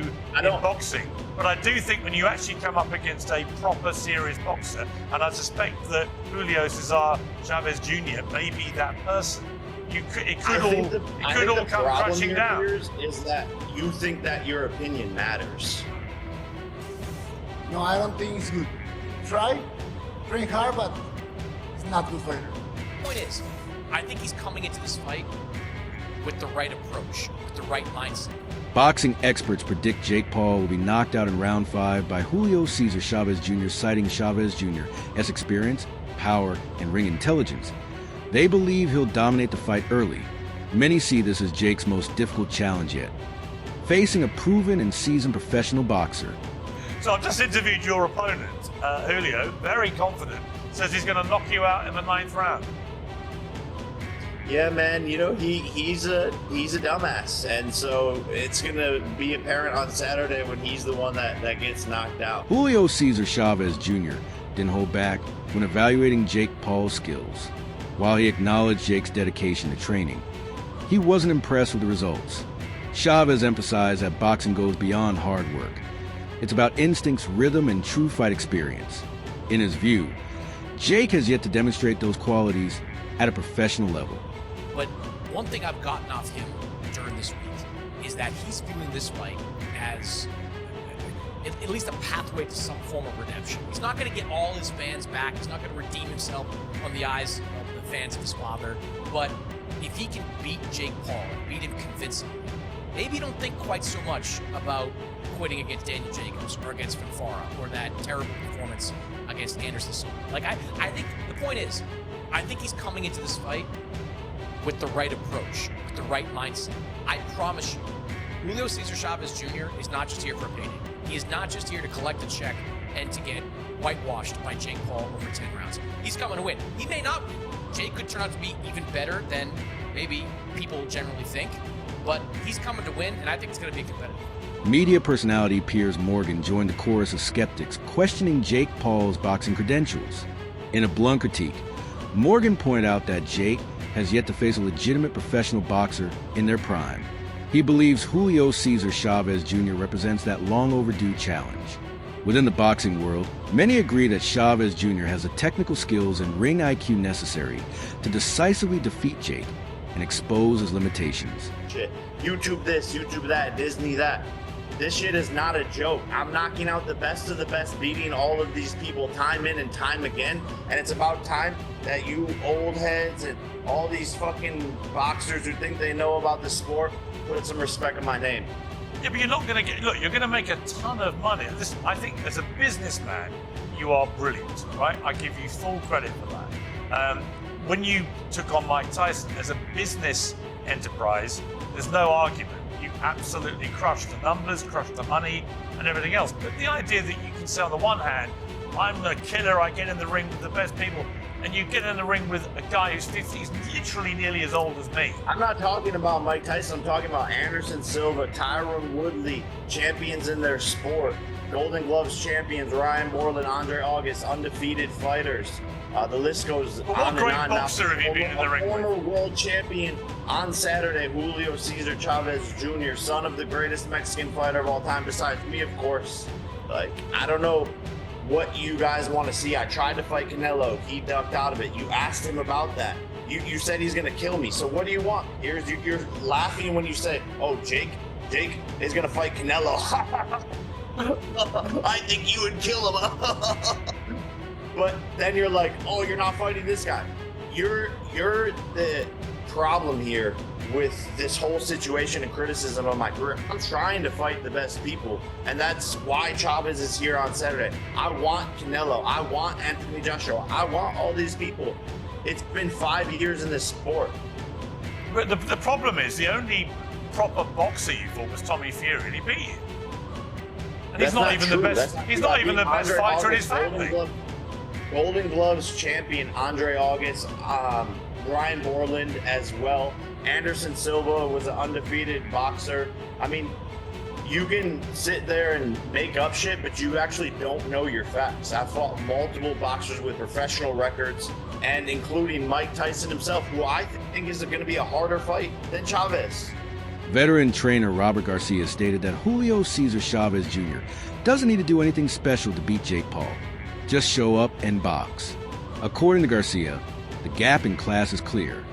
do in boxing. But I do think when you actually come up against a proper, serious boxer, and I suspect that Julio Cesar Chavez Jr. may be that person, it could all come crashing down. Is that you think that your opinion matters? No, I don't think it's good. Train hard, but it's not good for you. The point is, I think he's coming into this fight with the right approach, with the right mindset. Boxing experts predict Jake Paul will be knocked out in round 5 by Julio Cesar Chavez Jr., citing Chavez Jr. as experience, power, and ring intelligence. They believe he'll dominate the fight early. Many see this as Jake's most difficult challenge yet, facing a proven and seasoned professional boxer. So I've just interviewed your opponent, Julio, very confident, says he's going to knock you out in the 9th round. Yeah, man, you know, he's a dumbass, and so it's going to be apparent on Saturday when he's the one that gets knocked out. Julio Cesar Chavez Jr. didn't hold back when evaluating Jake Paul's skills. While he acknowledged Jake's dedication to training, he wasn't impressed with the results. Chavez emphasized that boxing goes beyond hard work. It's about instincts, rhythm, and true fight experience. In his view, Jake has yet to demonstrate those qualities at a professional level. But one thing I've gotten off him during this week is that he's viewing this fight as at least a pathway to some form of redemption. He's not going to get all his fans back. He's not going to redeem himself on the eyes of the fans of his father. But if he can beat Jake Paul and beat him convincingly, maybe don't think quite so much about quitting against Daniel Jacobs or against Finfara or that terrible performance against Anderson Silva. Like, I think the point is, I think he's coming into this fight with the right approach, with the right mindset. I promise you, Julio Cesar Chavez Jr. is not just here for a payday. He is not just here to collect a check and to get whitewashed by Jake Paul over 10 rounds. He's coming to win. He may not win. Jake could turn out to be even better than maybe people generally think, but he's coming to win, and I think it's going to be competitive. Media personality Piers Morgan joined the chorus of skeptics questioning Jake Paul's boxing credentials. In a blunt critique, Morgan pointed out that Jake has yet to face a legitimate professional boxer in their prime. He believes Julio Cesar Chavez Jr. represents that long overdue challenge. Within the boxing world, many agree that Chavez Jr. has the technical skills and ring IQ necessary to decisively defeat Jake and expose his limitations. Shit. YouTube this, YouTube that, Disney that. This shit is not a joke. I'm knocking out the best of the best, beating all of these people time in and time again. And it's about time that you old heads and all these fucking boxers who think they know about the sport put some respect on my name. Yeah, but you're not going to get... Look, you're going to make a ton of money. I think as a businessman, you are brilliant, right? I give you full credit for that. When you took on Mike Tyson as a business enterprise, there's no argument. You absolutely crushed the numbers, crushed the money, and everything else. But the idea that you can say on the one hand, I'm the killer, I get in the ring with the best people, and you get in the ring with a guy who's 50, he's literally nearly as old as me. I'm not talking about Mike Tyson, I'm talking about Anderson Silva, Tyron Woodley, champions in their sport, Golden Gloves champions, Ryan Moreland, Andre August, undefeated fighters. The list goes on and on. What great boxer have you been in the ring with? Former world champion on Saturday, Julio Cesar Chavez Jr., son of the greatest Mexican fighter of all time, besides me, of course. Like, I don't know what you guys want to see. I tried to fight Canelo. He ducked out of it. You asked him about that. You said he's going to kill me. So what do you want? You're laughing when you say, oh, Jake is going to fight Canelo. I think you would kill him. But then you're like, oh, you're not fighting this guy. You're the problem here with this whole situation and criticism of my career. I'm trying to fight the best people, and that's why Chavez is here on Saturday. I want Canelo. I want Anthony Joshua. I want all these people. It's been 5 years in this sport. But the problem is, the only proper boxer you fought was Tommy Fury, and he beat you. And he's not even the best. He's not even the best fighter in his family. Golden Gloves champion Andre August, Ryan Moreland as well. Anderson Silva was an undefeated boxer. I mean, you can sit there and make up shit, but you actually don't know your facts. I've fought multiple boxers with professional records, and including Mike Tyson himself, who I think is going to be a harder fight than Chavez. Veteran trainer Robert Garcia stated that Julio Cesar Chavez Jr. doesn't need to do anything special to beat Jake Paul. Just show up and box. According to Garcia, the gap in class is clear.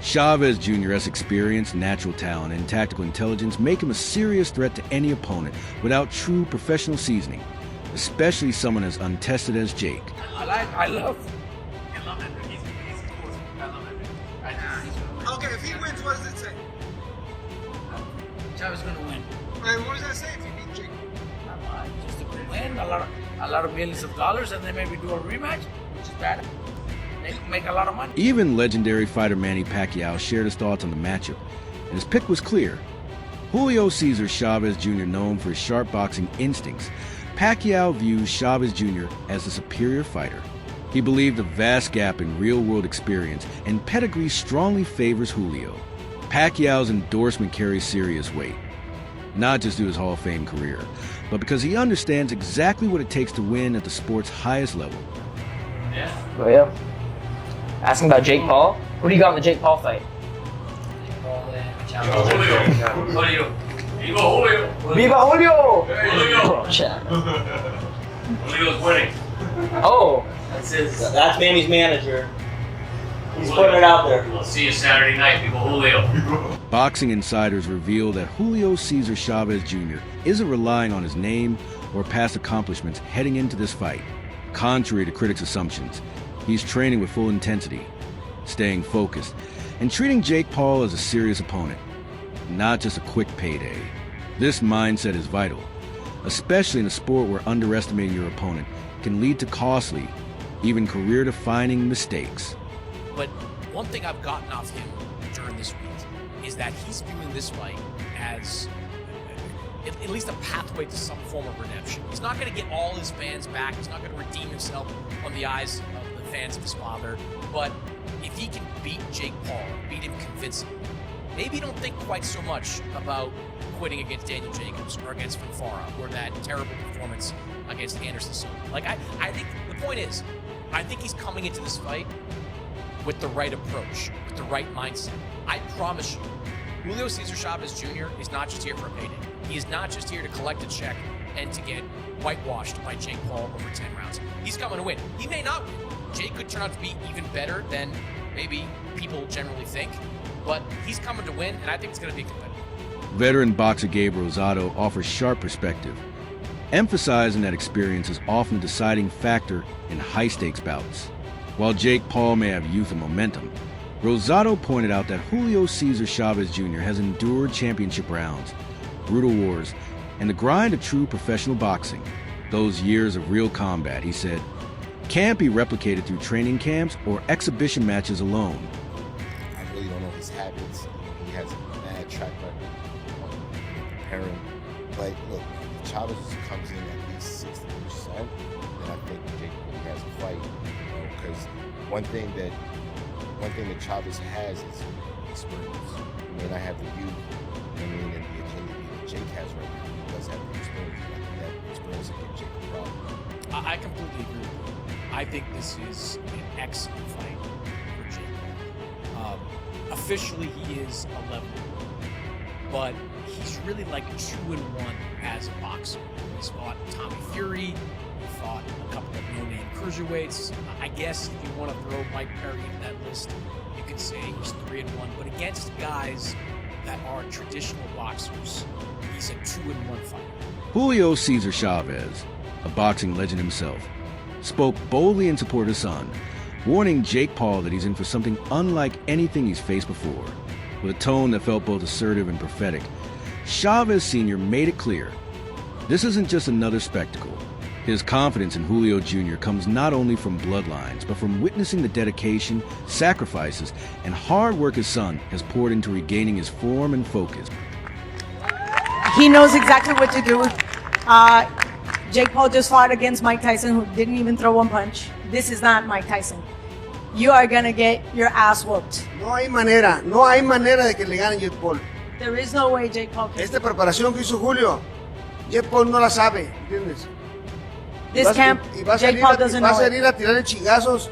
Chavez Jr.'s experience, natural talent, and tactical intelligence make him a serious threat to any opponent without true professional seasoning, especially someone as untested as Jake. I love it. He's cool. I love it. Okay, if he wins, what does it say? Chavez is gonna win. And what does that say if he beat Jake? Just a good win, a lot of millions of dollars, and then maybe do a rematch, which is bad. They can make a lot of money. Even legendary fighter Manny Pacquiao shared his thoughts on the matchup, and his pick was clear. Julio Cesar Chavez Jr., known for his sharp boxing instincts, Pacquiao views Chavez Jr. as the superior fighter. He believed the vast gap in real-world experience and pedigree strongly favors Julio. Pacquiao's endorsement carries serious weight, not just due to his Hall of Fame career, but because he understands exactly what it takes to win at the sport's highest level. Oh yeah. Asking about Jake Paul. Who do you got in the Jake Paul fight? Julio. Viva Julio. Viva Julio! Julio. Oh, chat. Julio's winning. Oh, That's Manny's manager. He's putting it out there. We'll see you Saturday night, Viva Julio. Boxing insiders reveal that Julio Cesar Chavez Jr. isn't relying on his name or past accomplishments heading into this fight. Contrary to critics' assumptions, he's training with full intensity, staying focused, and treating Jake Paul as a serious opponent, not just a quick payday. This mindset is vital, especially in a sport where underestimating your opponent can lead to costly, even career-defining mistakes. But one thing I've gotten off him during this week is that he's viewing this fight as at least a pathway to some form of redemption. He's not going to get all his fans back. He's not going to redeem himself on the eyes of the fans of his father. But if he can beat Jake Paul, beat him convincingly, maybe don't think quite so much about quitting against Daniel Jacobs or against Fonfara or that terrible performance against Anderson Silva. Like, I think the point is, I think he's coming into this fight with the right approach, with the right mindset. I promise you, Julio Cesar Chavez Jr. is not just here for a payday. He is not just here to collect a check and to get whitewashed by Jake Paul over 10 rounds. He's coming to win. He may not win. Jake could turn out to be even better than maybe people generally think, but he's coming to win, and I think it's going to be competitive. Veteran boxer Gabe Rosado offers sharp perspective, emphasizing that experience is often a deciding factor in high-stakes bouts. While Jake Paul may have youth and momentum, Rosado pointed out that Julio Cesar Chavez Jr. has endured championship rounds, brutal wars, and the grind of true professional boxing. Those years of real combat, he said, can't be replicated through training camps or exhibition matches alone. I really don't know his habits. He has a bad track record on preparing. But look, if Chavez comes in at least 60%, then I think Jake really has a fight. Because one thing that Chavez has is experience. He may not have the youth, and the agility that Jake has right now. He does have the experience. I think that experience will give Jake a problem. I completely agree with you. I think this is an excellent fight for Jake Paul. Officially, he is 11, but he's really like 2-1 as a boxer. He's fought Tommy Fury. He fought a couple of no-name cruiserweights. I guess if you want to throw Mike Perry into that list, you could say he's 3-1. But against guys that are traditional boxers, he's a 2-1 fighter. Julio Cesar Chavez, a boxing legend himself, spoke boldly in support of his son, warning Jake Paul that he's in for something unlike anything he's faced before. With a tone that felt both assertive and prophetic, Chavez Sr. made it clear, this isn't just another spectacle. His confidence in Julio Jr. comes not only from bloodlines, but from witnessing the dedication, sacrifices, and hard work his son has poured into regaining his form and focus. He knows exactly what to do. Jake Paul just fought against Mike Tyson, who didn't even throw one punch. This is not Mike Tyson. You are gonna get your ass whooped. No hay manera de que le gane Jake Paul. There is no way Jake Paul can. Esta preparación que hizo Julio, Jake Paul no la sabe, ¿entiendes? This camp, Jake Paul doesn't know Va a it. salir a tirarle chingazos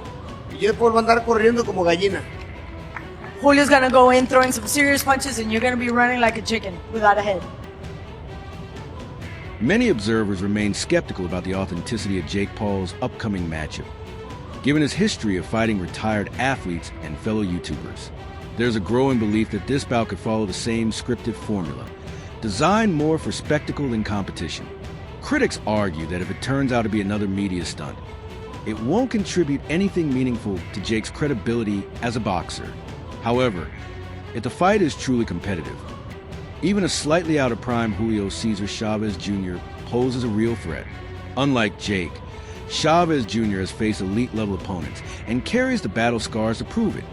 y Jake Paul va a andar corriendo como gallina. Julio's gonna go in throwing some serious punches, and you're gonna be running like a chicken without a head. Many observers remain skeptical about the authenticity of Jake Paul's upcoming matchup, given his history of fighting retired athletes and fellow YouTubers. There's a growing belief that this bout could follow the same scripted formula, designed more for spectacle than competition. Critics argue that if it turns out to be another media stunt, it won't contribute anything meaningful to Jake's credibility as a boxer. However, if the fight is truly competitive, even a slightly out of prime Julio Cesar Chavez Jr. poses a real threat. Unlike Jake, Chavez Jr. has faced elite-level opponents and carries the battle scars to prove it,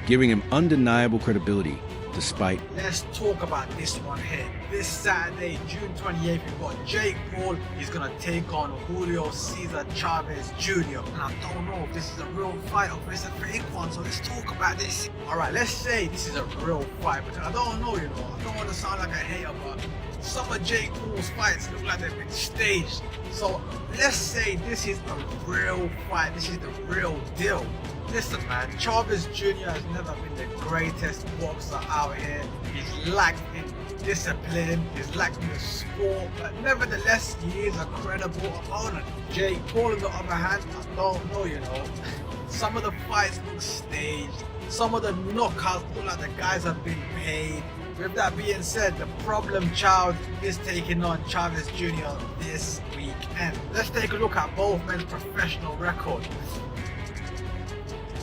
giving him undeniable credibility despite. Let's talk about this one here. This Saturday, June 28th, we've got Jake Paul. He's gonna take on Julio Cesar Chavez Jr. And I don't know if this is a real fight or if it's a fake one, so let's talk about this. Alright, let's say this is a real fight, but I don't know, I don't want to sound like a hater, but some of Jake Paul's fights look like they've been staged. So let's say this is a real fight, this is the real deal. Listen man, Chavez Jr. has never been the greatest boxer out here. He's lacked in discipline, he's lacked in the sport, but nevertheless he is a credible opponent. Jake Paul on the other hand, I don't know, some of the fights look staged, some of the knockouts look like the guys have been paid. With that being said, the problem child is taking on Chavez Jr. this weekend. Let's take a look at both men's professional record.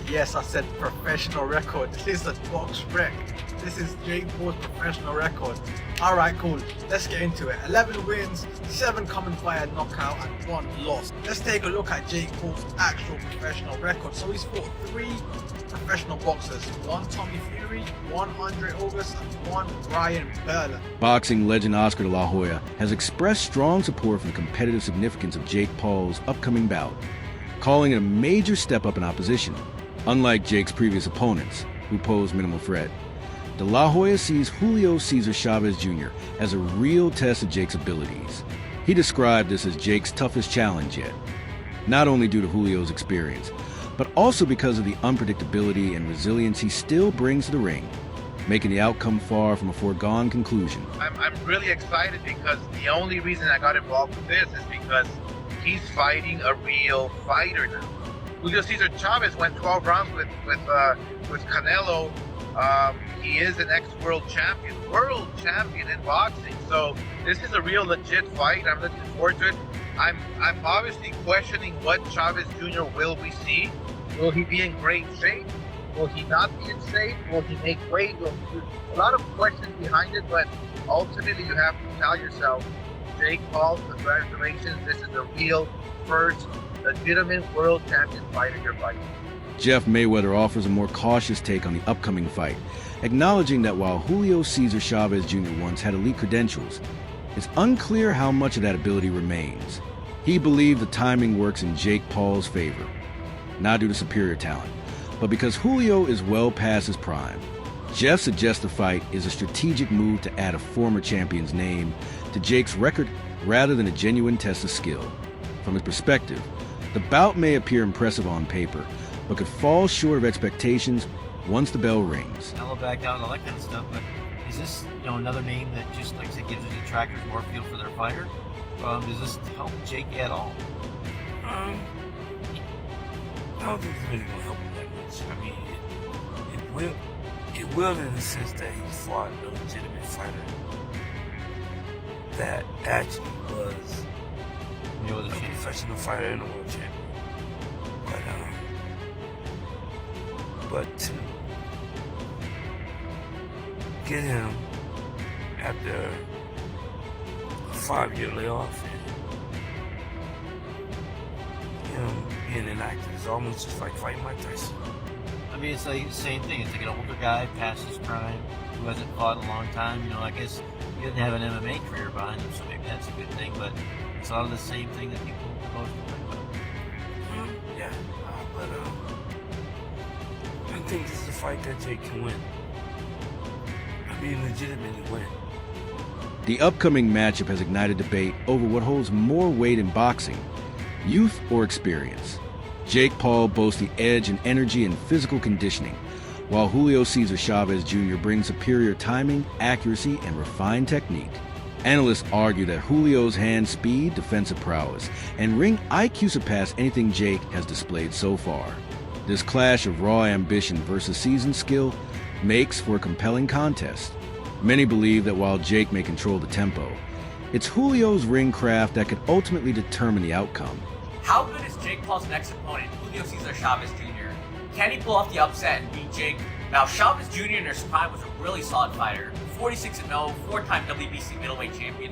Yes, I said professional record. This is a box rec. This is Jake Paul's professional record. Alright, cool. Let's get into it. 11 wins, 7 coming via knockout, and 1 loss. Let's take a look at Jake Paul's actual professional record. So he's fought 3 professional boxers. 1 Tommy Fury, 1 Andre August, and 1 Ryan Berlin. Boxing legend Oscar de la Hoya has expressed strong support for the competitive significance of Jake Paul's upcoming bout, calling it a major step up in opposition. Unlike Jake's previous opponents, who posed minimal threat, De La Hoya sees Julio Cesar Chavez Jr. as a real test of Jake's abilities. He described this as Jake's toughest challenge yet, not only due to Julio's experience, but also because of the unpredictability and resilience he still brings to the ring, making the outcome far from a foregone conclusion. I'm really excited because the only reason I got involved with this is because he's fighting a real fighter now. Julio Cesar Chavez went 12 rounds with Canelo. He is an ex-world champion in boxing. So this is a real legit fight. I'm looking forward to it. I'm obviously questioning what Chavez Jr. will we see. Will he be in great shape? Will he not be in shape? Will he make weight? A lot of questions behind it, but ultimately you have to tell yourself, Jake Paul, congratulations. This is the real first legitimate world champion fighter you're fighting. Jeff Mayweather offers a more cautious take on the upcoming fight, acknowledging that while Julio Cesar Chavez Jr. once had elite credentials, it's unclear how much of that ability remains. He believed the timing works in Jake Paul's favor, not due to superior talent, but because Julio is well past his prime. Jeff suggests the fight is a strategic move to add a former champion's name to Jake's record rather than a genuine test of skill. From his perspective, the bout may appear impressive on paper, but could fall short of expectations once the bell rings. I'll back down and all that kind of stuff, but is this, another name that just, like I said, gives the detractors more feel for their fighter? Does this help Jake at all? I don't think it's really gonna help him that much. I mean, it will in the sense that he fought a legitimate fighter that actually was a professional fighter and a world champion. But to get him after a 5-year layoff and him being inactive is almost just like fighting Mike Tyson. I mean, it's like the same thing. It's like an older guy past his prime who hasn't fought in a long time. I guess he doesn't have an MMA career behind him, so maybe that's a good thing, but it's a lot of the same thing that people both complain about. Yeah, but I think this is a fight that Jake can win. I mean, legitimately win. The upcoming matchup has ignited debate over what holds more weight in boxing, youth or experience. Jake Paul boasts the edge in energy and physical conditioning, while Julio Cesar Chavez Jr. brings superior timing, accuracy, and refined technique. Analysts argue that Julio's hand speed, defensive prowess, and ring IQ surpass anything Jake has displayed so far. This clash of raw ambition versus seasoned skill makes for a compelling contest. Many believe that while Jake may control the tempo, it's Julio's ring craft that could ultimately determine the outcome. How good is Jake Paul's next opponent, Julio Cesar Chavez Jr.? Can he pull off the upset and beat Jake? Now, Chavez Jr. in his prime was a really solid fighter. 46-0, four-time WBC middleweight champion.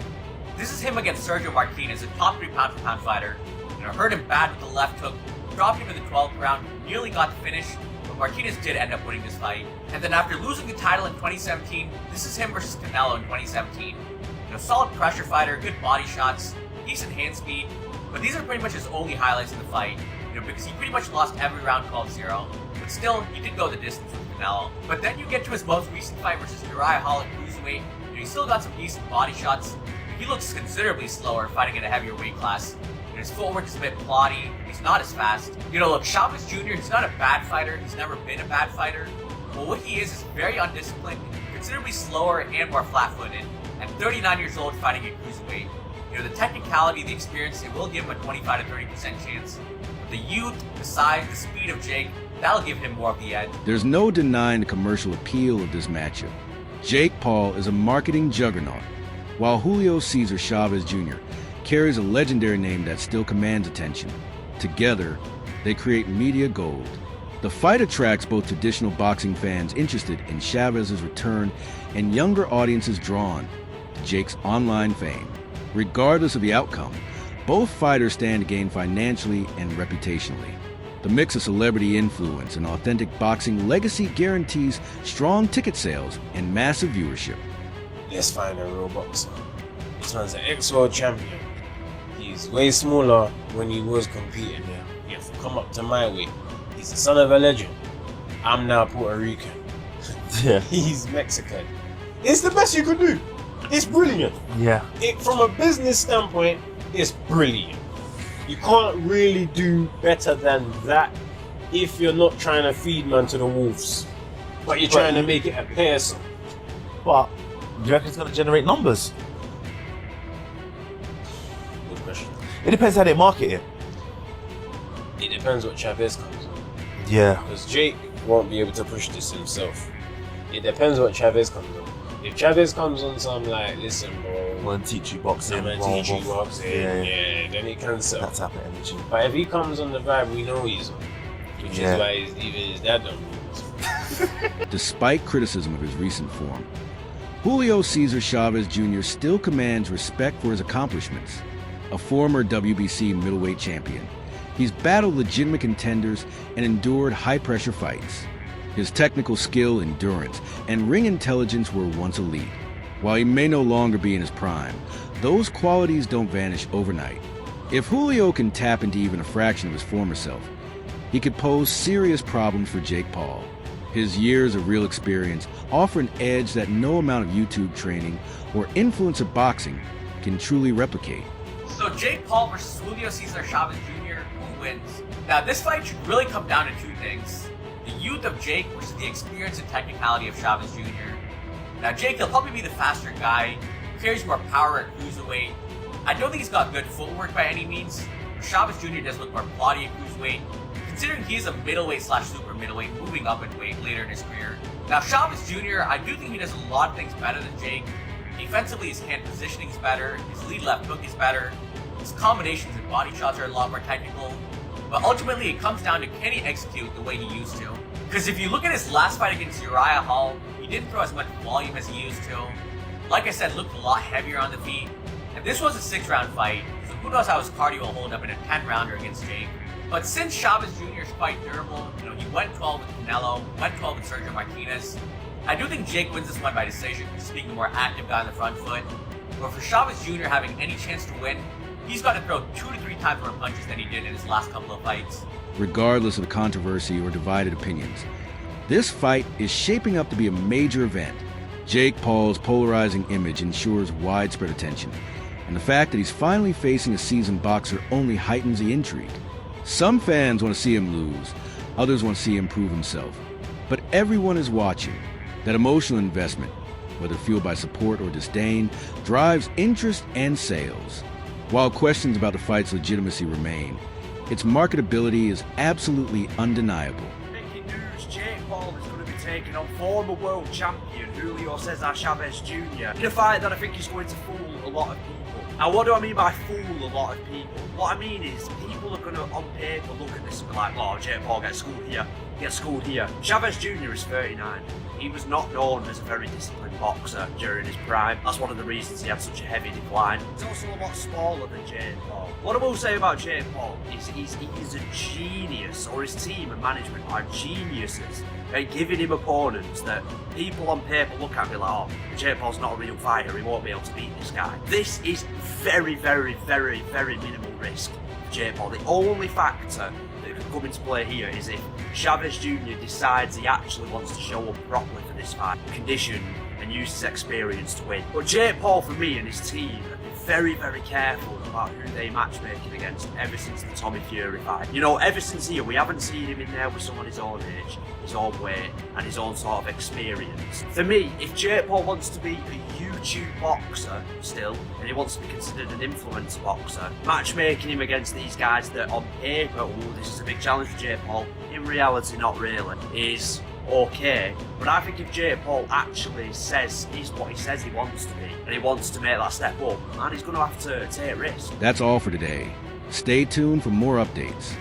This is him against Sergio Martinez, a top 3 pound-for-pound fighter. Hurt him bad with the left hook, dropped him in the 12th round, nearly got the finish, but Martinez did end up winning this fight. And then after losing the title in 2017, this is him versus Canelo in 2017. Solid pressure fighter, good body shots, decent hand speed, but these are pretty much his only highlights in the fight, because he pretty much lost every round 12-0. But still, he did go the distance with Canelo. But then you get to his most recent fight versus Uriah Hall at cruiserweight. He still got some decent body shots. He looks considerably slower fighting in a heavier weight class. His footwork is a bit plotty. He's not as fast. Look, Chavez Jr., he's not a bad fighter. He's never been a bad fighter. But what he is very undisciplined, considerably slower and more flat-footed. At 39 years old, fighting at cruiserweight. The technicality, the experience, it will give him a 25 to 30% chance. But the youth, the size, the speed of Jake, that'll give him more of the edge. There's no denying the commercial appeal of this matchup. Jake Paul is a marketing juggernaut, while Julio Cesar Chavez Jr. carries a legendary name that still commands attention. Together, they create media gold. The fight attracts both traditional boxing fans interested in Chavez's return and younger audiences drawn to Jake's online fame. Regardless of the outcome, both fighters stand to gain financially and reputationally. The mix of celebrity influence and authentic boxing legacy guarantees strong ticket sales and massive viewership. Let's find a real boxer. This man's an ex-world champion. He's way smaller when he was competing here. He has to come up to my weight. He's the son of a legend. I'm now Puerto Rican. Yeah. He's Mexican. It's the best you could do. It's brilliant. Yeah. From a business standpoint, it's brilliant. You can't really do better than that if you're not trying to feed man to the wolves. But you're trying to make it a person. But do you reckon it's going to generate numbers? Good question. It depends how they market it. It depends what Chavez comes on. Yeah. Because Jake won't be able to push this himself. It depends what Chavez comes on. If Chavez comes on some like, listen bro, I'm going to teach you boxing. I'm going to teach you boxing, yeah, then he can sell. That type of energy. But if he comes on the vibe we know he's on, which is why even his dad don't lose. Despite criticism of his recent form, Julio Cesar Chavez Jr. still commands respect for his accomplishments. A former WBC middleweight champion, he's battled legitimate contenders and endured high-pressure fights. His technical skill, endurance, and ring intelligence were once elite. While he may no longer be in his prime, those qualities don't vanish overnight. If Julio can tap into even a fraction of his former self, he could pose serious problems for Jake Paul. His years of real experience offer an edge that no amount of YouTube training or influence of boxing can truly replicate. So Jake Paul versus Julio Cesar Chavez Jr., who wins? Now this fight should really come down to two things. The youth of Jake versus the experience and technicality of Chavez Jr. Now Jake, he'll probably be the faster guy, carries more power at cruiserweight. I don't think he's got good footwork by any means. Chavez Jr. does look more plotty at cruiserweight, considering he's a middleweight / super middleweight moving up in weight later in his career. Now Chavez Jr., I do think he does a lot of things better than Jake. Defensively, his hand positioning is better, his lead left hook is better, his combinations and body shots are a lot more technical. But ultimately, it comes down to can he execute the way he used to. Because if you look at his last fight against Uriah Hall, he didn't throw as much volume as he used to. Like I said, looked a lot heavier on the feet. And this was a 6-round fight, so who knows how his cardio will hold up in a 10-rounder against Jake. But since Chavez Jr. is quite durable, he went 12 with Canelo, went 12 with Sergio Martinez. I do think Jake wins this one by decision, just being the more active guy on the front foot. But for Chavez Jr. having any chance to win, he's got to throw 2 to 3 times more punches than he did in his last couple of fights. Regardless of the controversy or divided opinions, this fight is shaping up to be a major event. Jake Paul's polarizing image ensures widespread attention, and the fact that he's finally facing a seasoned boxer only heightens the intrigue. Some fans want to see him lose, others want to see him prove himself. But everyone is watching. That emotional investment, whether fueled by support or disdain, drives interest and sales. While questions about the fight's legitimacy remain, its marketability is absolutely undeniable. Breaking news, Jake Paul is going to be taking on former world champion Julio Cesar Chavez Jr. in a fight that I think is going to fool a lot of people. Now, what do I mean by fool a lot of people? What I mean is, people are going to, on paper, look at this and be like, oh, Jake Paul gets schooled here. Chavez Jr. is 39. He was not known as a very disciplined boxer during his prime. That's one of the reasons he had such a heavy decline. He's also a lot smaller than Jake Paul. What I will say about Jake Paul is he is a genius, or his team and management are geniuses at giving him opponents that people on paper look at and be like, oh, Jake Paul's not a real fighter, he won't be able to beat this guy. This is very, very, very, very minimal risk for Jake Paul. The only factor that could come into play here is if Chavez Jr. decides he actually wants to show up properly for this fight, condition and use his experience to win. But Jake Paul, for me, and his team have been very, very careful about who they matchmaking against ever since the Tommy Fury fight. You know, ever since here, we haven't seen him in there with someone his own age, his own weight, and his own sort of experience. For me, if Jake Paul wants to be a YouTube boxer still, and he wants to be considered an influencer boxer, matchmaking him against these guys that on paper, oh, this is a big challenge for Jake Paul, in reality not really, is okay. But I think if Jake Paul actually says he's what he says he wants to be, and he wants to make that step up, man, he's going to have to take risks. That's all for today. Stay tuned for more updates.